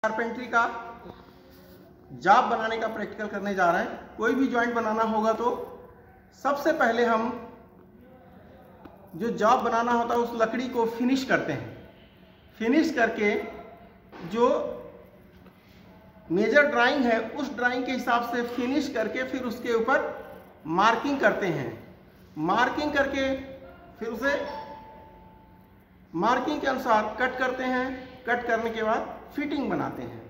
Carpentry का job बनाने का प्रैक्टिकल करने जा रहे हैं। कोई भी जॉइंट बनाना होगा तो सबसे पहले हम जो जॉब बनाना होता है उस लकड़ी को फिनिश करते हैं। फिनिश करके जो मेजर ड्राइंग है उस ड्राइंग के हिसाब से फिनिश करके फिर उसके ऊपर मार्किंग करते हैं। मार्किंग करके फिर उसे मार्किंग के अनुसार कट करते हैं। कट करने के बाद फिटिंग बनाते हैं।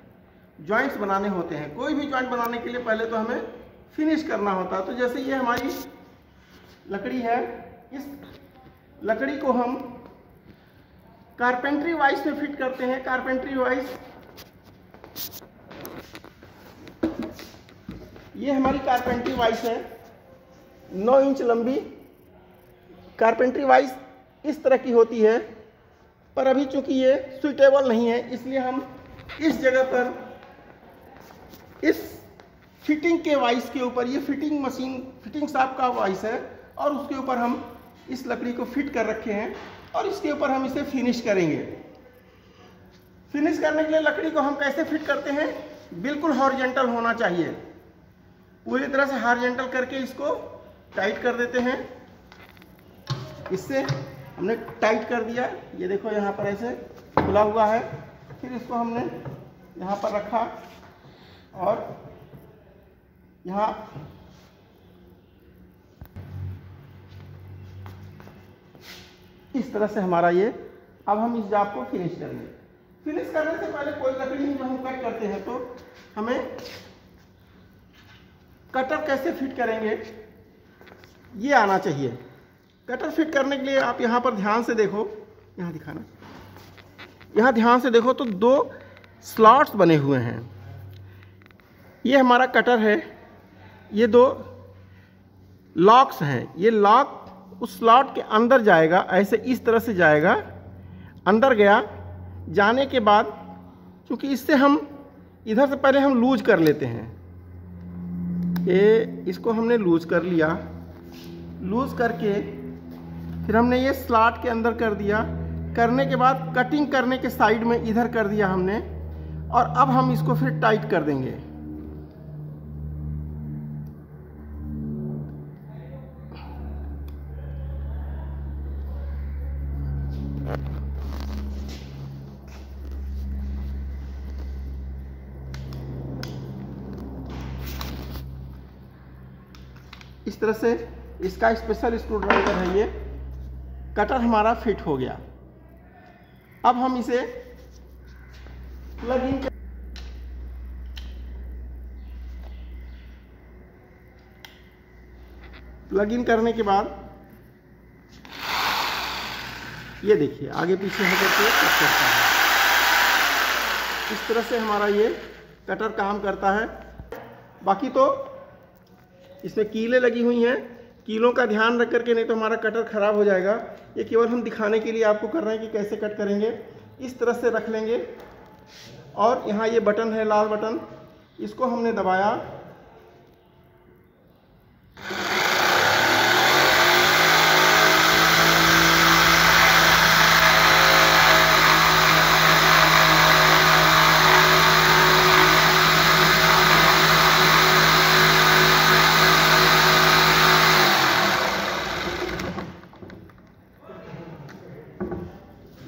जॉइंट्स बनाने होते हैं। कोई भी जॉइंट बनाने के लिए पहले तो हमें फिनिश करना होता है। तो जैसे ये हमारी लकड़ी है, इस लकड़ी को हम कारपेंट्री वाइज में फिट करते हैं। कारपेंट्री वाइज ये हमारी कारपेंट्री वाइज है, 9 इंच लंबी। कारपेंट्री वाइज इस तरह की होती है, पर अभी चूंकि ये सुइटेबल नहीं है इसलिए हम इस जगह पर इस फिटिंग के वाइस के ऊपर, ये फिटिंग मशीन फिटिंग शॉप का वाइस है और उसके ऊपर हम इस लकड़ी को फिट कर रखे हैं और इसके ऊपर हम इसे फिनिश करेंगे। फिनिश करने के लिए लकड़ी को हम कैसे फिट करते हैं, बिल्कुल हॉरिजॉन्टल होना चाहिए। पूरी तरह से हॉरिजॉन्टल करके इसको टाइट कर देते हैं। इससे हमने टाइट कर दिया, ये देखो यहाँ पर ऐसे खुला हुआ है। फिर इसको हमने यहाँ पर रखा और यहाँ इस तरह से हमारा ये, अब हम इस जॉब को फिनिश करेंगे। फिनिश करने से पहले कोई लकड़ी में जब हम कट करते हैं तो हमें कटर कैसे फिट करेंगे ये आना चाहिए। कटर फिट करने के लिए आप यहाँ पर ध्यान से देखो, यहाँ दिखाना, यहाँ ध्यान से देखो तो 2 स्लॉट्स बने हुए हैं। ये हमारा कटर है, ये 2 लॉक्स हैं। ये लॉक उस स्लॉट के अंदर जाएगा, ऐसे इस तरह से जाएगा। अंदर गया, जाने के बाद क्योंकि इससे हम इधर से पहले हम लूज कर लेते हैं। ये इसको हमने लूज कर लिया। लूज करके फिर हमने ये स्लॉट के अंदर कर दिया। करने के बाद कटिंग करने के साइड में इधर कर दिया हमने, और अब हम इसको फिर टाइट कर देंगे। इस तरह से इसका स्पेशल स्क्रू ड्राइवर है ये। कटर हमारा फिट हो गया। अब हम इसे प्लग इन करने के बाद ये देखिए आगे पीछे होकर के कट करता है। इस तरह से हमारा ये कटर काम करता है। बाकी तो इसमें कीलें लगी हुई हैं, कीलों का ध्यान रख करके, नहीं तो हमारा कटर ख़राब हो जाएगा। ये केवल हम दिखाने के लिए आपको कर रहे हैं कि कैसे कट करेंगे। इस तरह से रख लेंगे और यहाँ ये बटन है, लाल बटन, इसको हमने दबाया।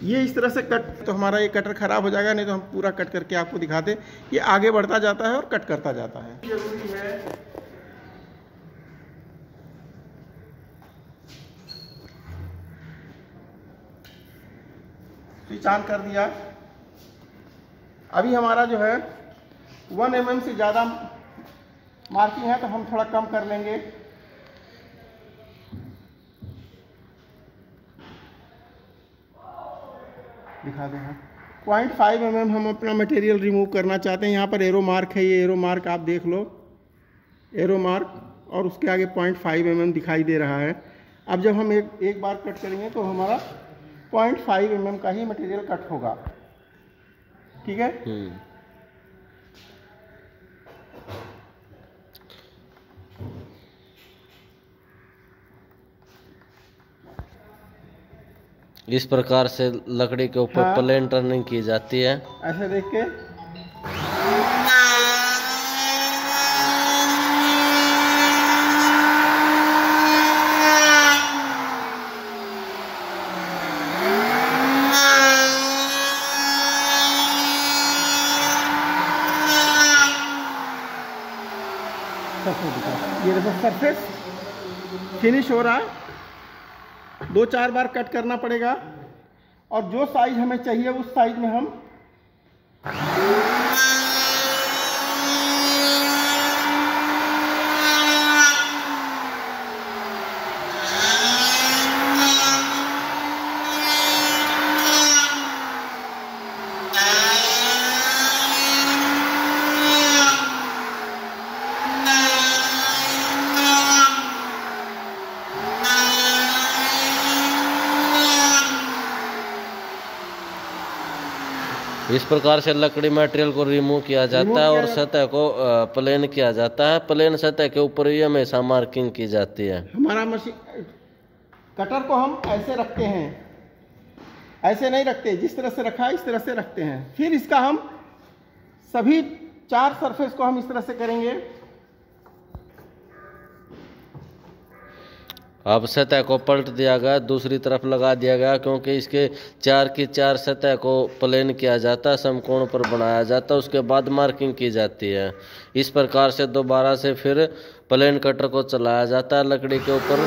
ये इस तरह से कट, तो हमारा ये कटर ख़राब हो जाएगा, नहीं तो हम पूरा कट करके आपको दिखाते। ये आगे बढ़ता जाता है और कट करता जाता है। जरूरी है स्विच ऑन कर दिया। अभी हमारा जो है 1 mm से ज़्यादा मार्किंग है तो हम थोड़ा कम कर लेंगे। दिखा दें, 0.5 mm हम अपना मटेरियल रिमूव करना चाहते हैं। यहाँ पर एरो मार्क है, ये एरो मार्क आप देख लो, एरो मार्क, और उसके आगे 0.5 mm दिखाई दे रहा है। अब जब हम एक बार कट करेंगे तो हमारा 0.5 mm का ही मटेरियल कट होगा। ठीक है। इस प्रकार से लकड़ी के ऊपर प्लेन टर्निंग की जाती है। ऐसे देख के ये देखो सरफेस फिनिश हो रहा है, 2-4 बार कट करना पड़ेगा और जो साइज हमें चाहिए उस साइज में हम इस प्रकार से लकड़ी मटेरियल को रिमूव किया जाता है और सतह को प्लेन किया जाता है। प्लेन सतह के ऊपर ही हमेशा मार्किंग की जाती है। हमारा मशीन कटर को हम ऐसे रखते हैं, ऐसे नहीं रखते, जिस तरह से रखा है इस तरह से रखते हैं। फिर इसका हम सभी 4 सरफेस को हम इस तरह से करेंगे। अब सतह को पलट दिया गया, दूसरी तरफ लगा दिया गया, क्योंकि इसके 4 की 4 सतह को प्लेन किया जाता है, समकोण पर बनाया जाता है, उसके बाद मार्किंग की जाती है। इस प्रकार से दोबारा से फिर प्लेन कटर को चलाया जाता है लकड़ी के ऊपर।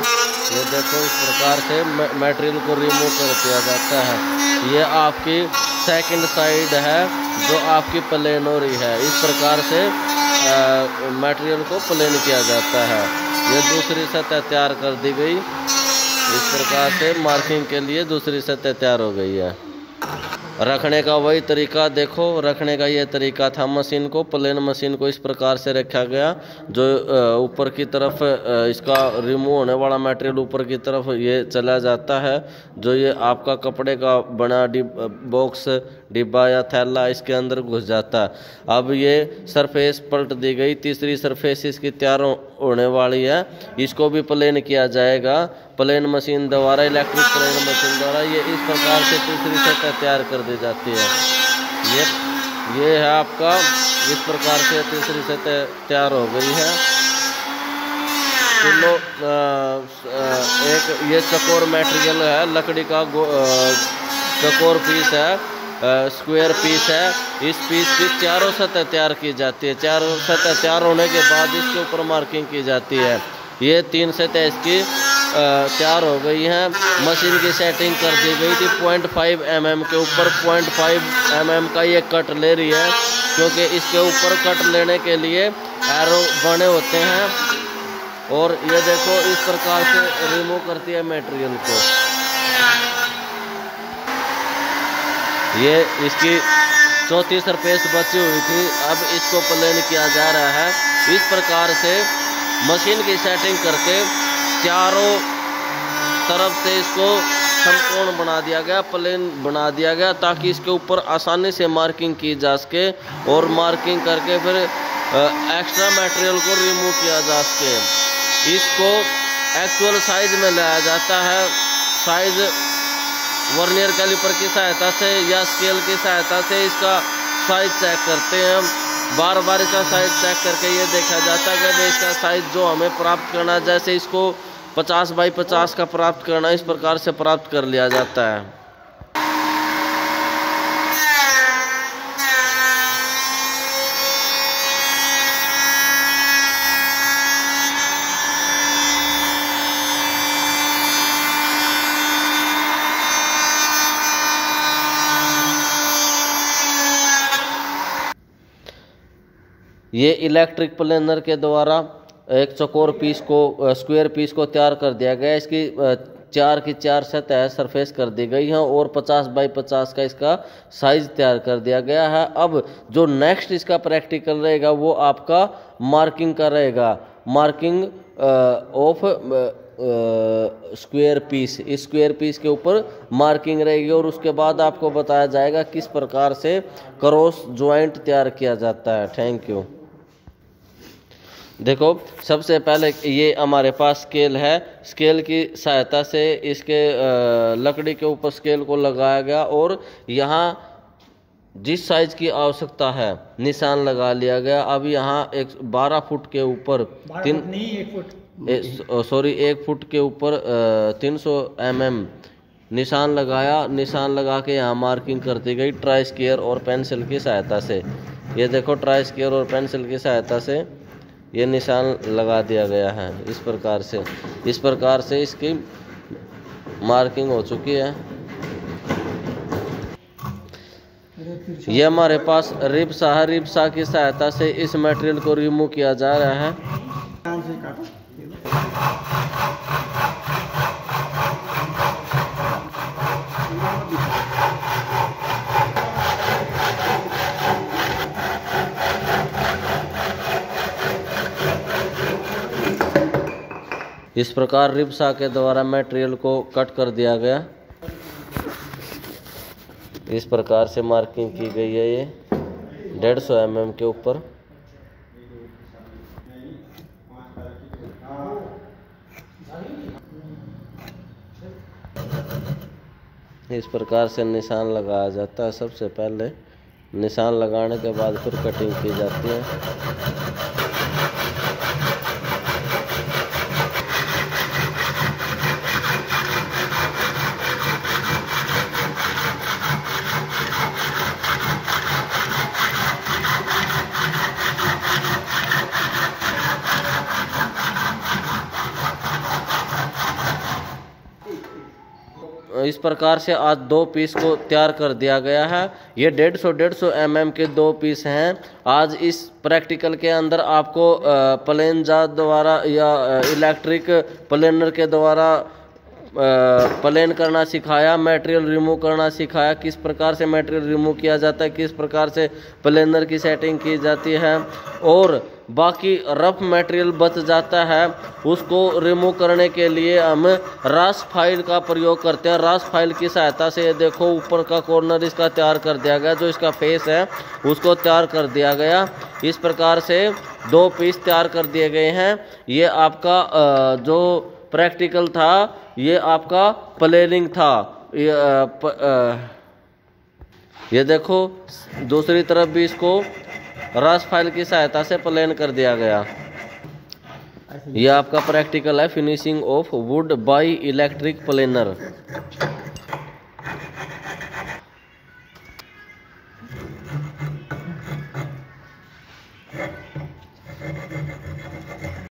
ये देखो इस प्रकार से मटेरियल को रिमूव कर दिया जाता है। ये आपकी सेकंड साइड है जो आपकी प्लेन हो रही है। इस प्रकार से मटेरियल को प्लेन किया जाता है। ये दूसरी सतह तैयार कर दी गई। इस प्रकार से मार्किंग के लिए दूसरी सतह तैयार हो गई है। रखने का वही तरीका देखो, रखने का ये तरीका था मशीन को। प्लेन मशीन को इस प्रकार से रखा गया, जो ऊपर की तरफ इसका रिमूव होने वाला मटेरियल ऊपर की तरफ ये चला जाता है। जो ये आपका कपड़े का बना बॉक्स, डिब्बा या थैला इसके अंदर घुस जाता है। अब ये सरफेस पलट दी गई, तीसरी सरफेस इसकी तैयार होने वाली है। इसको भी प्लेन किया जाएगा प्लेन मशीन द्वारा, इलेक्ट्रिक प्लेन मशीन द्वारा। ये इस प्रकार से तीसरी सतह तैयार कर दी जाती है। ये है आपका, इस प्रकार से तीसरी सतह तैयार हो गई है। किलो एक ये चकोर मटेरियल है, लकड़ी का चकोर पीस है, स्क्वायर पीस है। इस पीस की चारों सतह तैयार की जाती है। चारों सतह तैयार होने के बाद इसके ऊपर मार्किंग की जाती है। ये 3 सतह इसकी तैयार हो गई हैं। मशीन की सेटिंग कर दी गई थी 0.5 mm के ऊपर। 0.5 mm का ये कट ले रही है, क्योंकि इसके ऊपर कट लेने के लिए एरो बने होते हैं। और ये देखो इस प्रकार से रिमूव करती है मटेरियल को। ये इसकी चौथी सरफेस बची हुई थी, अब इसको प्लेन किया जा रहा है। इस प्रकार से मशीन की सेटिंग करके चारों तरफ से इसको समकोण बना दिया गया, प्लेन बना दिया गया, ताकि इसके ऊपर आसानी से मार्किंग की जा सके और मार्किंग करके फिर एक्स्ट्रा मटेरियल को रिमूव किया जा सके। इसको एक्चुअल साइज में लाया जाता है। साइज वर्नियर कैलिपर की सहायता से या स्केल की सहायता से इसका साइज चेक करते हैं। बार बार इसका साइज चेक करके ये देखा जाता है कि भाई इसका साइज जो हमें प्राप्त करना है, जैसे इसको 50 बाई 50 का प्राप्त करना, इस प्रकार से प्राप्त कर लिया जाता है। ये इलेक्ट्रिक प्लेनर के द्वारा एक चकोर पीस को, स्क्वायर पीस को तैयार कर दिया गया। इसकी 4 की 4 सतह सरफेस कर दी गई हैं और 50 बाई 50 का इसका साइज तैयार कर दिया गया है। अब जो नेक्स्ट इसका प्रैक्टिकल रहेगा वो आपका मार्किंग का रहेगा। मार्किंग ऑफ स्क्वायर पीस, इस स्क्वायर पीस के ऊपर मार्किंग रहेगी और उसके बाद आपको बताया जाएगा किस प्रकार से क्रॉस ज्वाइंट तैयार किया जाता है। Thank you. देखो सबसे पहले ये हमारे पास स्केल है। स्केल की सहायता से इसके लकड़ी के ऊपर स्केल को लगाया गया और यहाँ जिस साइज की आवश्यकता है निशान लगा लिया गया। अब यहाँ एक 12 फुट के ऊपर 1 फुट के ऊपर 300 mm निशान लगाया। निशान लगा के यहाँ मार्किंग कर दी गई ट्राई स्केयर और पेंसिल की सहायता से। ये देखो ट्राई स्केयर और पेंसिल की सहायता से ये निशान लगा दिया गया है। इस प्रकार से इसकी मार्किंग हो चुकी है। ये हमारे पास रिब्सा है। रिब्सा की सहायता से इस मटेरियल को रिमूव किया जा रहा है। इस प्रकार रिब्सा के द्वारा मटेरियल को कट कर दिया गया। इस प्रकार से मार्किंग की गई है ये 150 mm के ऊपर। इस प्रकार से निशान लगाया जाता है। सबसे पहले निशान लगाने के बाद फिर कटिंग की जाती है। इस प्रकार से आज 2 पीस को तैयार कर दिया गया है। ये 150 mm के 2 पीस हैं। आज इस प्रैक्टिकल के अंदर आपको प्लेन जार द्वारा या इलेक्ट्रिक प्लेनर के द्वारा प्लेन करना सिखाया, मटेरियल रिमूव करना सिखाया, किस प्रकार से मटेरियल रिमूव किया जाता है, किस प्रकार से प्लेनर की सेटिंग की जाती है, और बाकी रफ मटेरियल बच जाता है उसको रिमूव करने के लिए हम रास फाइल का प्रयोग करते हैं। रास फाइल की सहायता से ये देखो ऊपर का कॉर्नर इसका तैयार कर दिया गया, जो इसका फेस है उसको तैयार कर दिया गया। इस प्रकार से 2 पीस तैयार कर दिए गए हैं। ये आपका जो प्रैक्टिकल था ये आपका प्लेनिंग था। ये देखो दूसरी तरफ भी इसको रास फाइल की सहायता से प्लेन कर दिया गया। यह आपका प्रैक्टिकल है finishing of would by electric planar.